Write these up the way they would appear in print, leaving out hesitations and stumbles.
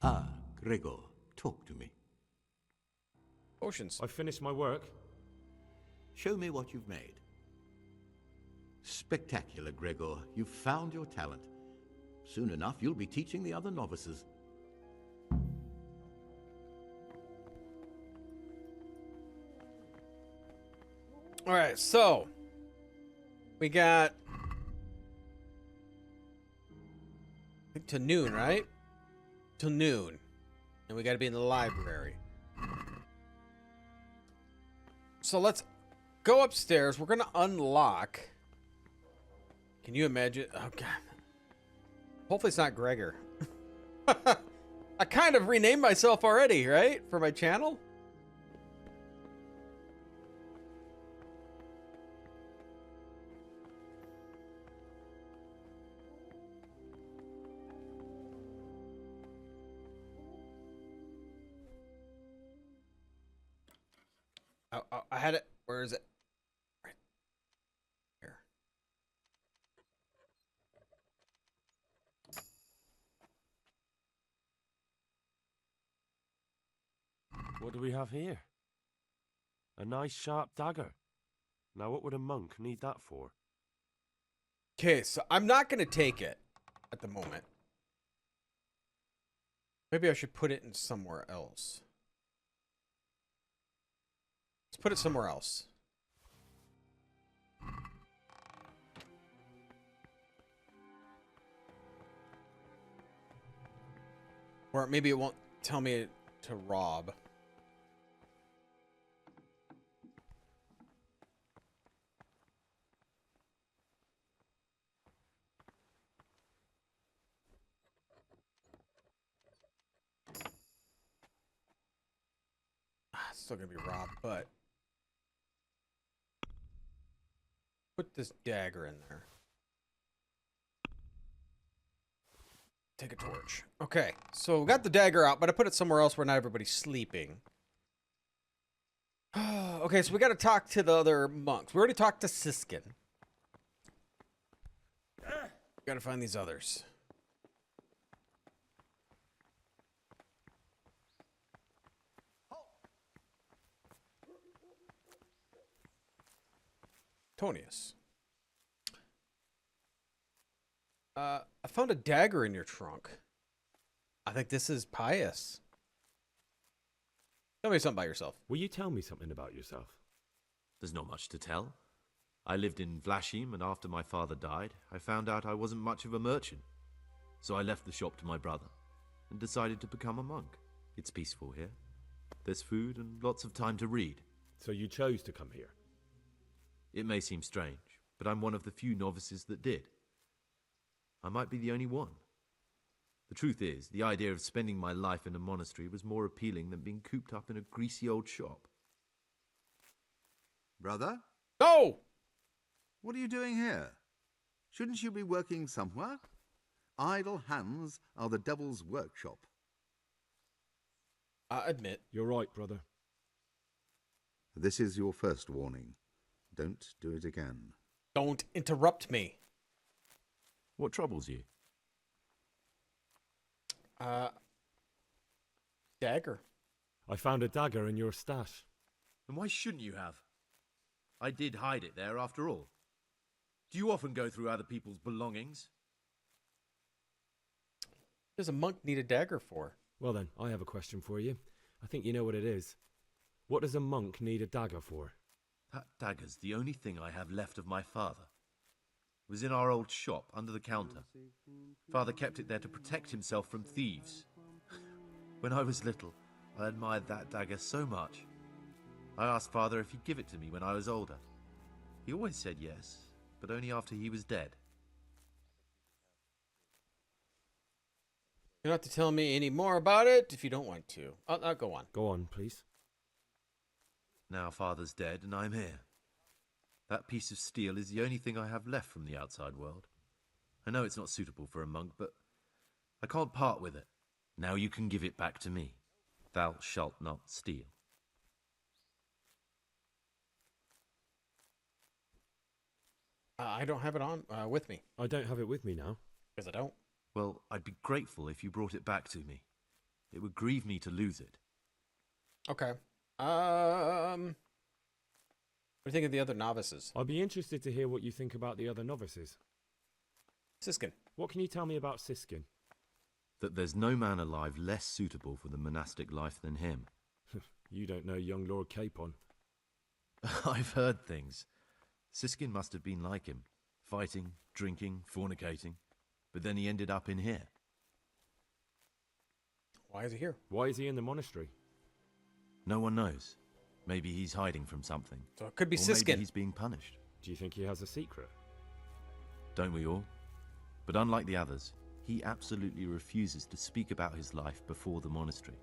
Ah, Gregor, talk to me. Potions. I finished my work. Show me what you've made. Spectacular, Gregor. You've found your talent. Soon enough, you'll be teaching the other novices. All right, so we got I think to noon, right? Till noon, and we got to be in the library. So let's go upstairs. We're gonna unlock. Can you imagine? Oh god. Hopefully it's not Gregor. I kind of renamed myself already, right? For my channel. I had it. Where is it? Right here. What do we have here? A nice sharp dagger. Now what would a monk need that for? Okay, so I'm not going to take it at the moment. Maybe I should put it in somewhere else. Let's put it somewhere else. Or maybe it won't tell me to rob. It's still gonna be robbed, but put this dagger in there. Take a torch. Okay, so we got the dagger out, but I put it somewhere else where not everybody's sleeping. Okay, so we got to talk to the other monks. We already talked to Siskin. Got to find these others. Tonius. I found a dagger in your trunk. I think this is pious. Tell me something about yourself. Will you tell me something about yourself? There's not much to tell. I lived in Vlashim, and after my father died, I found out I wasn't much of a merchant. So I left the shop to my brother, and decided to become a monk. It's peaceful here. There's food and lots of time to read. So you chose to come here? It may seem strange, but I'm one of the few novices that did. I might be the only one. The truth is, the idea of spending my life in a monastery was more appealing than being cooped up in a greasy old shop. Brother, No! what are you doing here? Shouldn't you be working somewhere? Idle hands are the devil's workshop. I admit. You're right, brother. This is your first warning. Don't do it again. Don't interrupt me. What troubles you? Dagger. I found a dagger in your stash. And why shouldn't you have? I did hide it there after all. Do you often go through other people's belongings? What does a monk need a dagger for? Well then, I have a question for you. I think you know what it is. What does a monk need a dagger for? That dagger's the only thing I have left of my father. It was in our old shop, under the counter. Father kept it there to protect himself from thieves. When I was little, I admired that dagger so much. I asked Father if he'd give it to me when I was older. He always said yes, but only after he was dead. You don't have to tell me any more about it if you don't want to. I'll go on. Go on, please. Now Father's dead and I'm here. That piece of steel is the only thing I have left from the outside world. I know it's not suitable for a monk, but I can't part with it. Now you can give it back to me. Thou shalt not steal. I don't have it on with me. I don't have it with me now. Because I don't. Well, I'd be grateful if you brought it back to me. It would grieve me to lose it. Okay. What do you think of the other novices? I'd be interested to hear what you think about the other novices. Siskin. What can you tell me about Siskin? That there's no man alive less suitable for the monastic life than him. You don't know young Lord Capon. I've heard things. Siskin must have been like him. Fighting, drinking, fornicating. But then he ended up in here. Why is he here? Why is he in the monastery? No one knows. Maybe he's hiding from something. So it could be Or Siskin. maybe he's being punished. Do you think he has a secret? Don't we all? But unlike the others, he absolutely refuses to speak about his life before the monastery.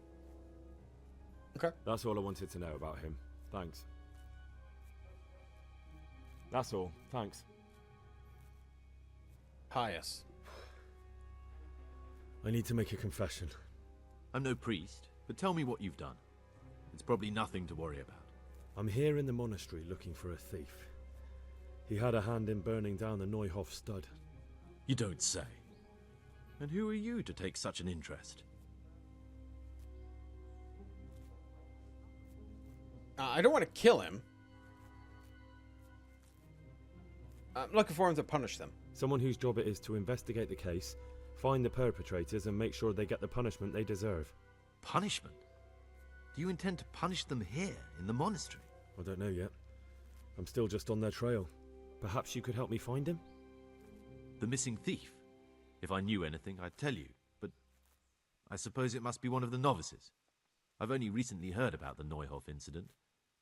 Okay. That's all I wanted to know about him. Thanks. That's all. Thanks. Pious. I need to make a confession. I'm no priest, but tell me what you've done. It's probably nothing to worry about. I'm here in the monastery looking for a thief. He had a hand in burning down the Neuhof stud. You don't say. And who are you to take such an interest? I don't want to kill him. I'm looking for him to punish them. Someone whose job it is to investigate the case, find the perpetrators, and make sure they get the punishment they deserve. Punishment? Do you intend to punish them here, in the monastery? I don't know yet. I'm still just on their trail. Perhaps you could help me find him? The missing thief? If I knew anything, I'd tell you, but I suppose it must be one of the novices. I've only recently heard about the Neuhof incident,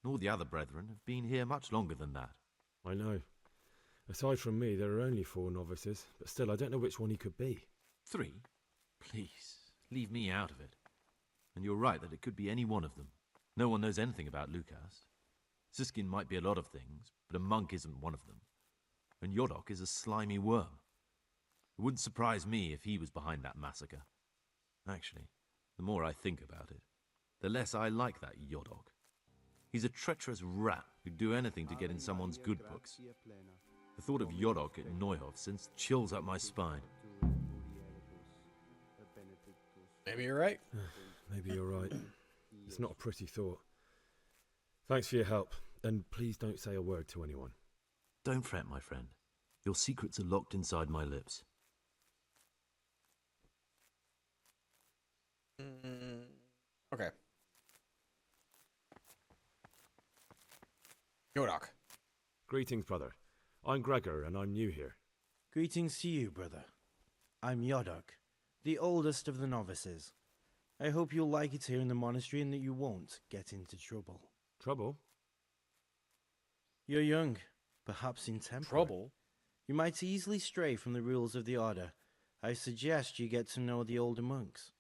and all the other brethren have been here much longer than that. I know. Aside from me, there are only 4 novices, but still, I don't know which one he could be. 3? Please, leave me out of it. And you're right that it could be any one of them. No one knows anything about Lucas. Siskin might be a lot of things, but a monk isn't one of them. And Yodok is a slimy worm. It wouldn't surprise me if he was behind that massacre. Actually, the more I think about it, the less I like that Yodok. He's a treacherous rat who'd do anything to get in someone's good books. The thought of Yodok at Neuhof sends chills up my spine. Maybe you're right. Maybe you're right. It's not a pretty thought. Thanks for your help, and please don't say a word to anyone. Don't fret, my friend. Your secrets are locked inside my lips. Okay. Yodok. Greetings, brother. I'm Gregor, and I'm new here. Greetings to you, brother. I'm Yodok, the oldest of the novices. I hope you'll like it here in the monastery and that you won't get into trouble. Trouble? You're young, perhaps intemperate. Trouble? You might easily stray from the rules of the order. I suggest you get to know the older monks.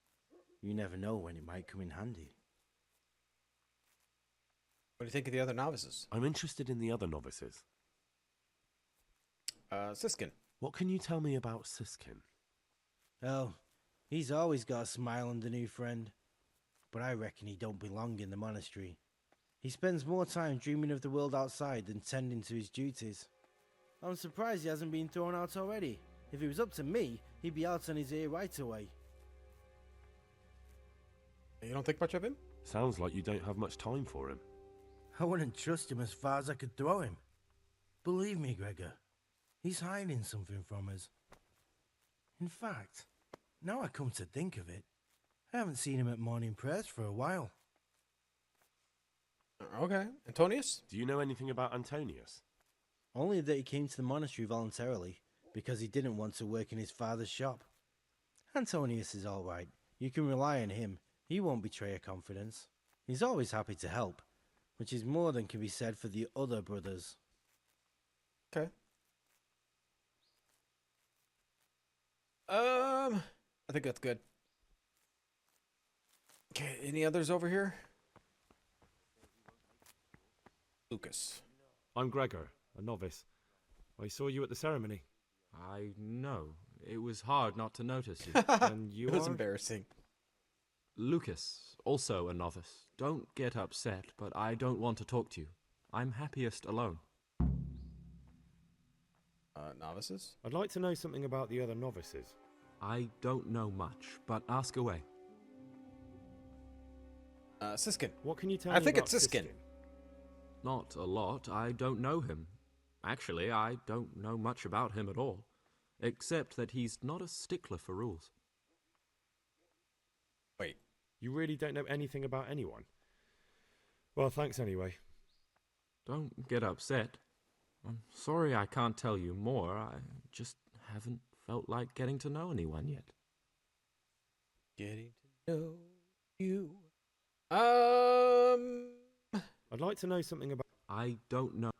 You never know when it might come in handy. What do you think of the other novices? I'm interested in the other novices. Siskin. What can you tell me about Siskin? Oh, he's always got a smile and a new friend. But I reckon he don't belong in the monastery. He spends more time dreaming of the world outside than tending to his duties. I'm surprised he hasn't been thrown out already. If it was up to me, he'd be out on his ear right away. You don't think much of him? Sounds like you don't have much time for him. I wouldn't trust him as far as I could throw him. Believe me, Gregor, he's hiding something from us. In fact, now I come to think of it, I haven't seen him at morning prayers for a while. Okay. Antonius? Do you know anything about Antonius? Only that he came to the monastery voluntarily, because he didn't want to work in his father's shop. Antonius is all right. You can rely on him. He won't betray your confidence. He's always happy to help, which is more than can be said for the other brothers. Okay. I think that's good. Okay, any others over here? Lucas. I'm Gregor, a novice. I saw you at the ceremony. I know. It was hard not to notice you. And you It was are? embarrassing. Lucas, also a novice. Don't get upset, but I don't want to talk to you. I'm happiest alone. Novices? I'd like to know something about the other novices. I don't know much, but ask away. Siskin. What can you tell I me think about it's Siskin. Not a lot. I don't know him. Actually, I don't know much about him at all, except that he's not a stickler for rules. Wait. You really don't know anything about anyone? Well, thanks anyway. Don't get upset. I'm sorry I can't tell you more. I just haven't felt like getting to know anyone yet. Getting to know you. I'd like to know something about... I don't know.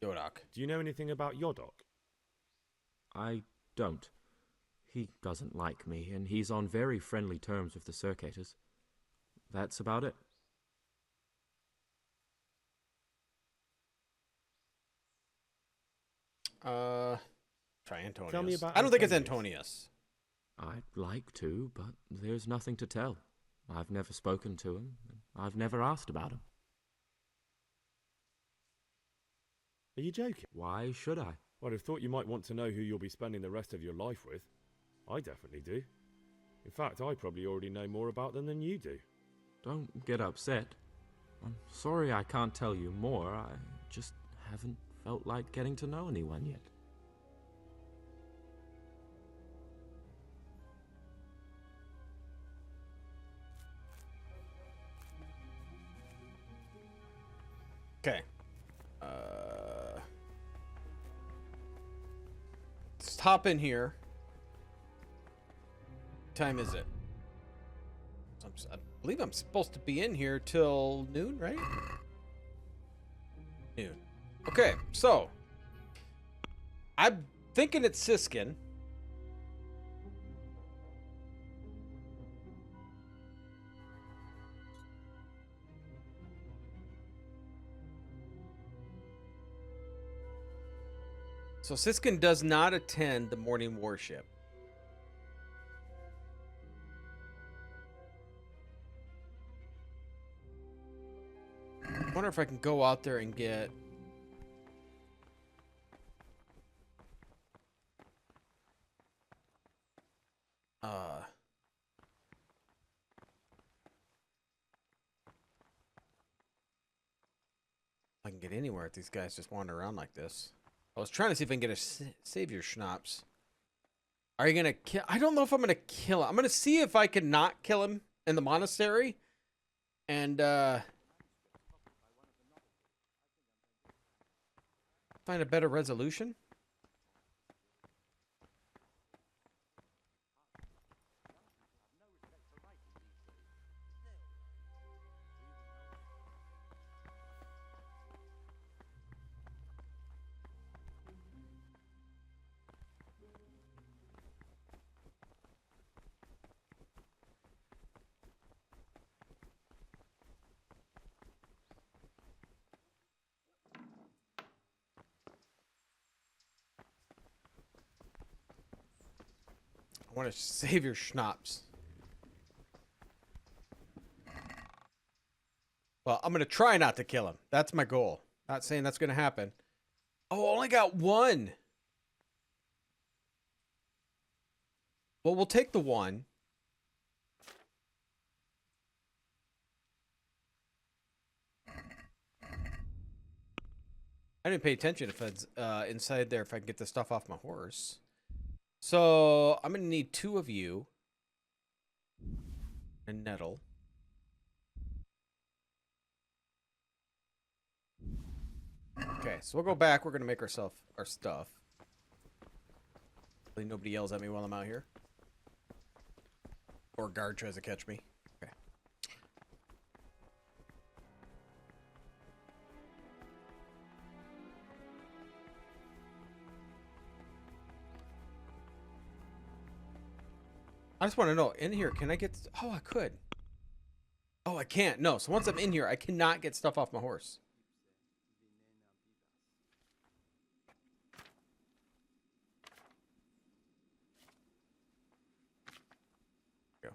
Yodak. Do you know anything about Yodok? I don't. He doesn't like me, and he's on very friendly terms with the Circators. That's about it. Try Antonius. Tell me about I don't think it's Antonius. Antonius. I'd like to, but there's nothing to tell. I've never spoken to him. I've never asked about him. Are you joking? Why should I? Well, I thought you might want to know who you'll be spending the rest of your life with. I definitely do. In fact, I probably already know more about them than you do. Don't get upset. I'm sorry I can't tell you more. I just haven't felt like getting to know anyone yet. Okay. Let's hop in here. What time is it? I believe I'm supposed to be in here till noon, right? Noon. Okay, so I'm thinking it's Siskin. So Siskin does not attend the morning worship. I wonder if I can go out there and get... I can get anywhere if these guys just wander around like this. I was trying to see if I can get a savior schnapps. Are you gonna kill? I don't know if I'm gonna kill him. I'm gonna see if I can not kill him in the monastery, and find a better resolution. I want to save your schnapps. Well, I'm going to try not to kill him. That's my goal. Not saying that's going to happen. Oh, I only got one. Well, we'll take the one. I didn't pay attention if it's inside there, if I can get the stuff off my horse. So I'm going to need two of you. And nettle. Okay, so we'll go back. We're going to make ourselves our stuff. Hopefully nobody yells at me while I'm out here. Or a guard tries to catch me. Okay. I just want to know, in here, can I get... Oh, I could. Oh, I can't. No, so once I'm in here, I cannot get stuff off my horse. Go.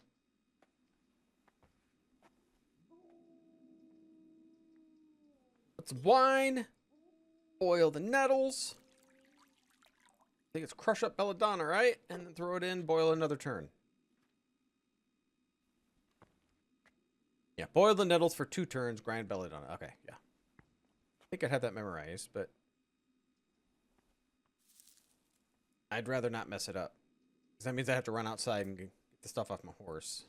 Put some wine. Boil the nettles. I think it's crush up belladonna, right? And then throw it in, boil another turn. Yeah, boil the nettles for 2 turns, grind belladonna. Okay, yeah. I think I had that memorized, but I'd rather not mess it up. Because that means I have to run outside and get the stuff off my horse.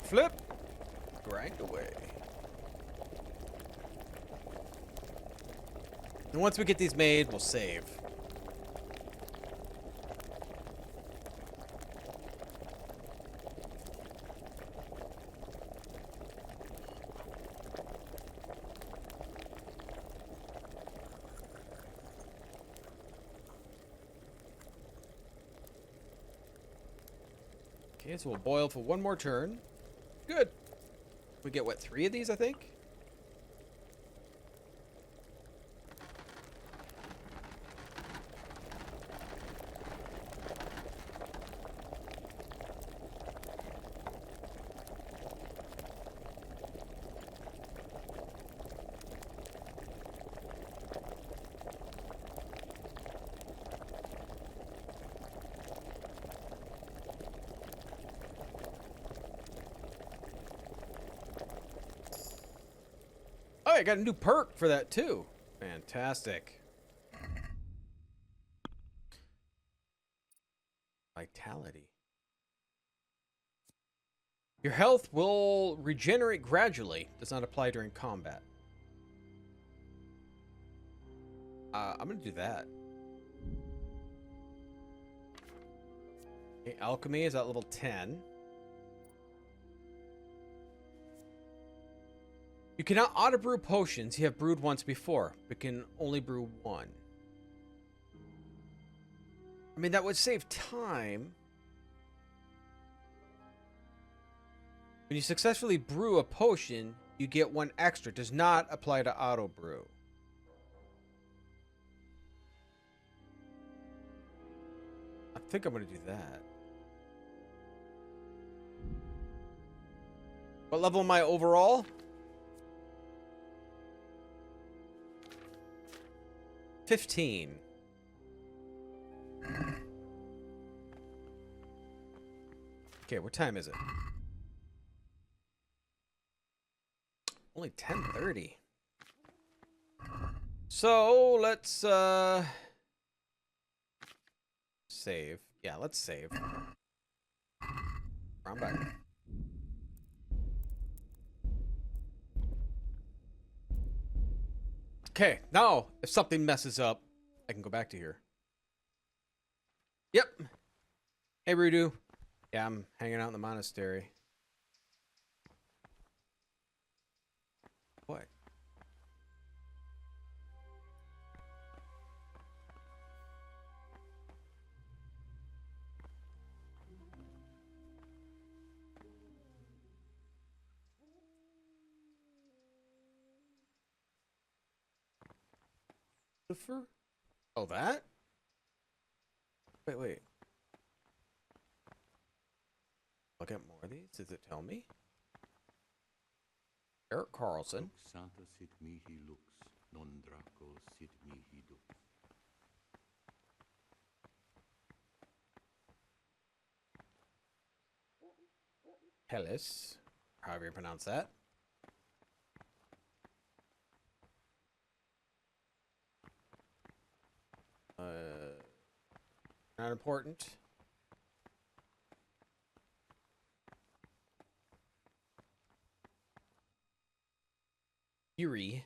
Flip! Grind away. And once we get these made, we'll save. Okay, so we'll boil for 1 more turn. Good. We get, what, 3 of these, I think? Oh, I got a new perk for that too. Fantastic. Vitality. Your health will regenerate gradually. Does not apply during combat. I'm gonna do that. Okay, alchemy is at level 10. You cannot auto-brew potions you have brewed once before, but can only brew 1. I mean, that would save time. When you successfully brew a potion, you get 1 extra. It does not apply to auto-brew. I think I'm going to do that. What level am I overall? 15. Okay, what time is it? Only 10:30. So, let's save. Yeah, let's save. I'm back. Okay, now, if something messes up, I can go back to here. Yep. Hey, Rudu. Yeah, I'm hanging out in the monastery. What? Lucifer? Oh, that? Wait. I'll get more of these. Does it tell me? Eric Carlson. Lux Santa sit mihi lux, non Draco sit mihi dux. Hellas. However you pronounce that. Not important. Yuri.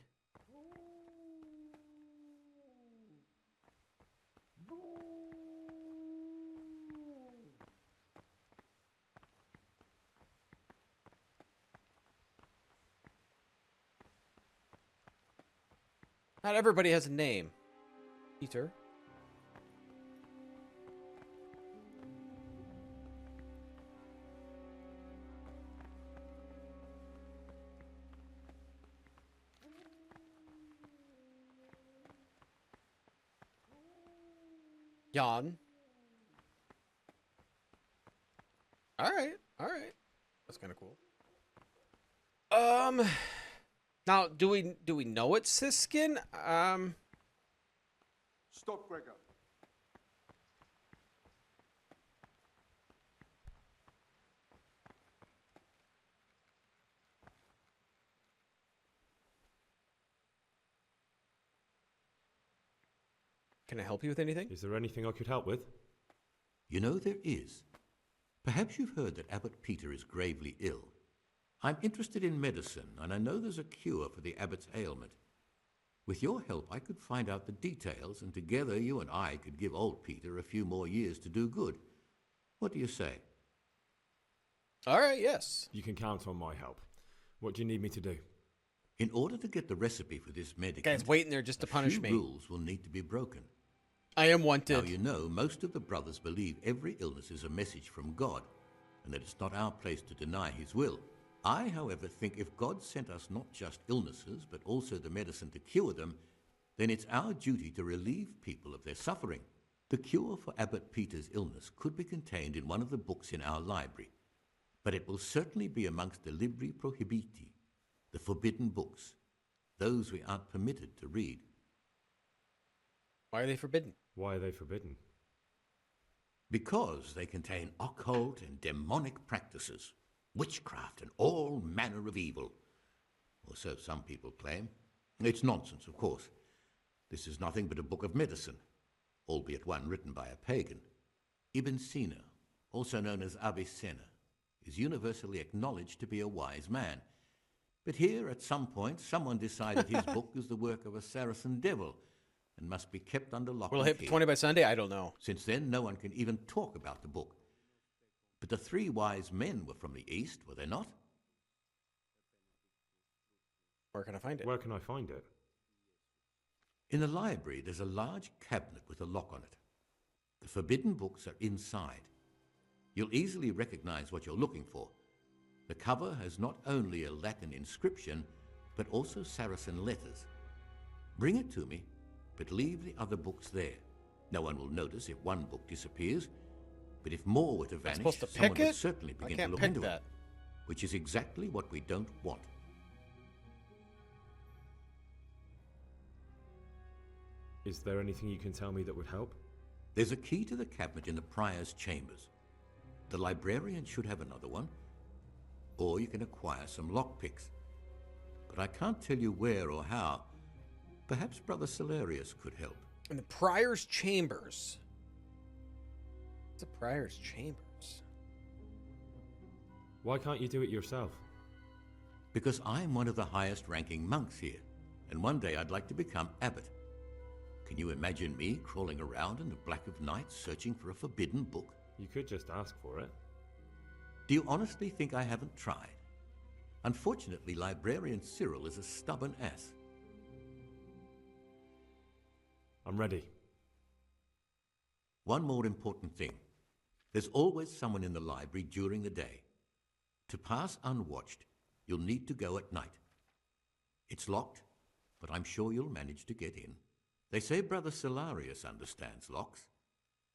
Not everybody has a name. Peter. Jan. All right. All right. That's kind of cool. Now, do we know it's Siskin? Stop, Gregor. Can I help you with anything? Is there anything I could help with? You know, there is. Perhaps you've heard that Abbot Peter is gravely ill. I'm interested in medicine, and I know there's a cure for the abbot's ailment. With your help, I could find out the details, and together you and I could give old Peter a few more years to do good. What do you say? All right, yes. You can count on my help. What do you need me to do? In order to get the recipe for this medicament, Guy's waiting there just to punish me. rules will need to be broken. I am wanted. Now, you know, most of the brothers believe every illness is a message from God, and that it's not our place to deny his will. I, however, think if God sent us not just illnesses, but also the medicine to cure them, then it's our duty to relieve people of their suffering. The cure for Abbot Peter's illness could be contained in one of the books in our library, but it will certainly be amongst the Libri Prohibiti, the forbidden books, those we aren't permitted to read. Why are they forbidden? Why are they forbidden? Because they contain occult and demonic practices, witchcraft and all manner of evil. Or so some people claim. It's nonsense, of course. This is nothing but a book of medicine, albeit one written by a pagan. Ibn Sina, also known as Avicenna, is universally acknowledged to be a wise man. But here, at some point, someone decided his book is the work of a Saracen devil and must be kept under lock Will it and hit key. 20 by Sunday? I don't know. Since then, no one can even talk about the book. But the three wise men were from the East, were they not? Where can I find it? Where can I find it? In the library, there's a large cabinet with a lock on it. The forbidden books are inside. You'll easily recognize what you're looking for. The cover has not only a Latin inscription, but also Saracen letters. Bring it to me, but leave the other books there. No one will notice if one book disappears, but if more were to vanish, supposed to someone pick would it? certainly I begin can't to look pick into that. it, which is exactly what we don't want. Is there anything you can tell me that would help? There's a key to the cabinet in the prior's chambers. The librarian should have another one, or you can acquire some lockpicks. But I can't tell you where or how. Perhaps Brother Celerius could help. In the Prior's Chambers. What's the Prior's Chambers? Why can't you do it yourself? Because I'm one of the highest ranking monks here, and one day I'd like to become abbot. Can you imagine me crawling around in the black of night searching for a forbidden book? You could just ask for it. Do you honestly think I haven't tried? Unfortunately, Librarian Cyril is a stubborn ass. I'm ready. One more important thing. There's always someone in the library during the day. To pass unwatched, you'll need to go at night. It's locked, but I'm sure you'll manage to get in. They say Brother Celerius understands locks,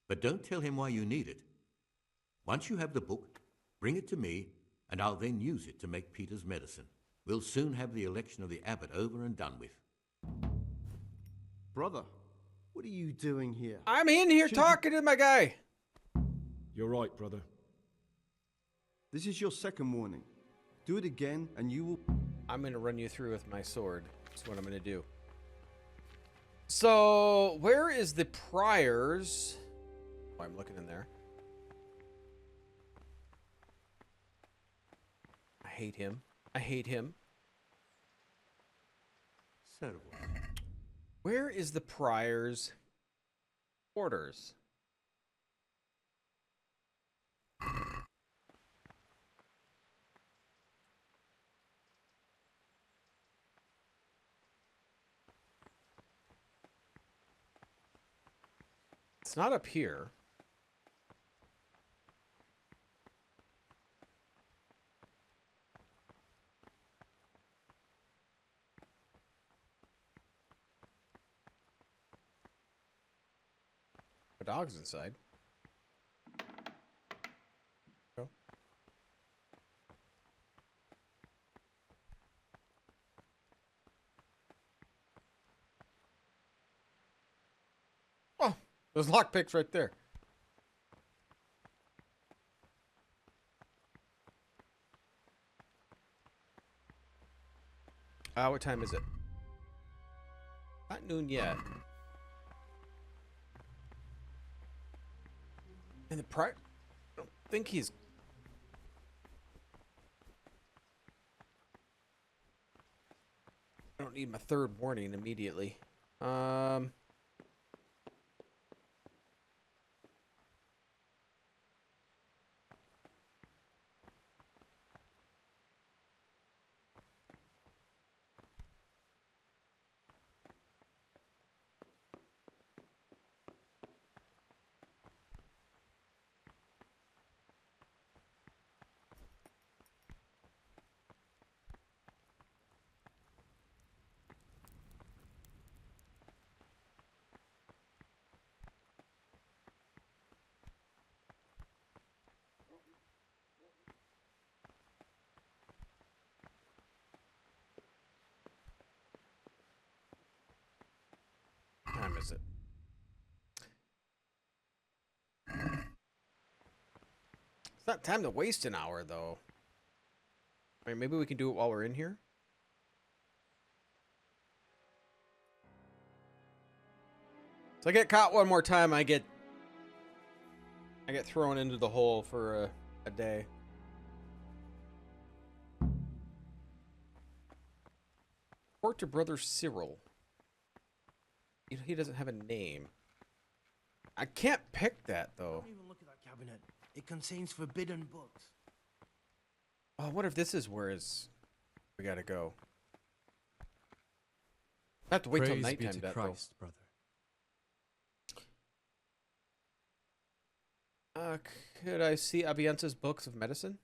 but don't tell him why you need it. Once you have the book, bring it to me, and I'll then use it to make Peter's medicine. We'll soon have the election of the abbot over and done with. Brother, what are you doing here? I'm in here talking to my guy. You're right, brother. This is your second warning. Do it again and you will... I'm going to run you through with my sword. That's what I'm going to do. So, where is the Prior's... Oh, I'm looking in there. I hate him. I hate him. Where is the Prior's quarters? It's not up here. But dog's inside. Go. Oh, there's lockpicks right there. What time is it? Not noon yet. And the prior, I don't think he's. I don't need my third warning immediately. What time is it? It's not time to waste an hour, though. I mean, maybe we can do it while we're in here. So I get caught one more time, I get thrown into the hole for a day. Report to Brother Cyril. He doesn't have a name. I can't pick that, though. Don't even look at that cabinet. It contains forbidden books. Oh, what if this is where we gotta go? I have to wait till Praise be nighttime to to Christ, brother. Could I see Abienza's books of medicine?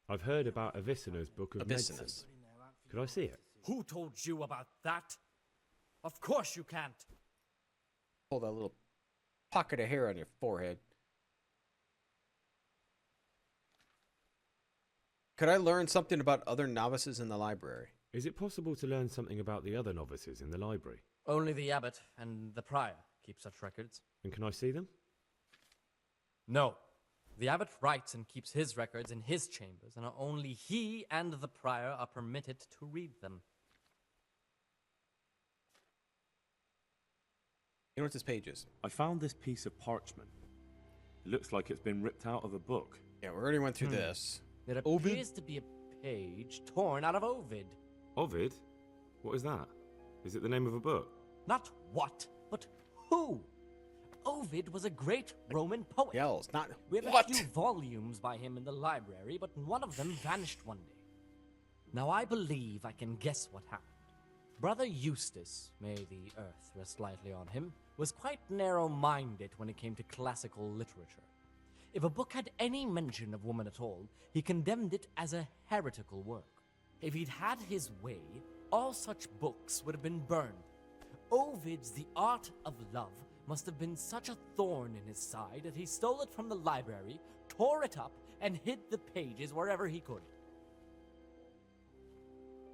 I've heard about Avicenna's book of medicine. Avicenna's. Could I see it? Who told you about that? Of course you can't. Pull that little pocket of hair on your forehead. Could I learn something about other novices in the library? Is it possible to learn something about the other novices in the library? Only the abbot and the prior keep such records. And can I see them? No. The abbot writes and keeps his records in his chambers, and only he and the prior are permitted to read them. You know what this page is? I found this piece of parchment. It looks like it's been ripped out of a book. Yeah, we already went through this. It Ovid? appears to be a page torn out of Ovid. Ovid? What is that? Is it the name of a book? Not what, but who. Ovid was a great Roman poet. Yells, not We have what? a few volumes by him in the library, but one of them vanished one day. Now I believe I can guess what happened. Brother Eustace, may the earth rest lightly on him, was quite narrow-minded when it came to classical literature. If a book had any mention of woman at all, he condemned it as a heretical work. If he'd had his way, all such books would have been burned. Ovid's The Art of Love must have been such a thorn in his side that he stole it from the library, tore it up, and hid the pages wherever he could.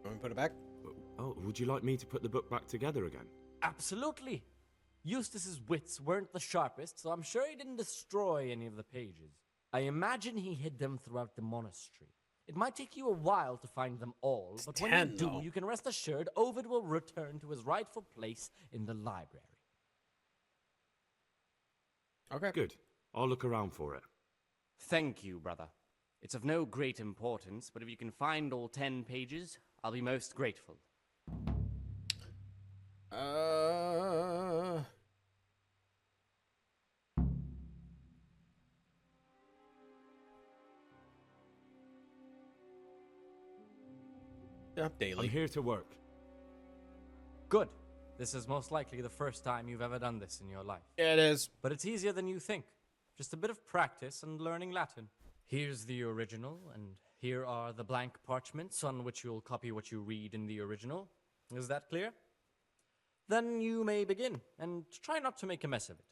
Want me to put it back? Oh, would you like me to put the book back together again? Absolutely. Eustace's wits weren't the sharpest, so I'm sure he didn't destroy any of the pages. I imagine he hid them throughout the monastery. It might take you a while to find them all, but when you do, though. you can rest assured Ovid will return to his rightful place in the library. Okay. Good. I'll look around for it. Thank you, brother. It's of no great importance, but if you can find all 10 pages, I'll be most grateful. Up daily. I'm here to work. Good. This is most likely the first time you've ever done this in your life. Yeah, it is. But it's easier than you think. Just a bit of practice and learning Latin. Here's the original, and here are the blank parchments on which you'll copy what you read in the original. Is that clear? Then you may begin, and try not to make a mess of it.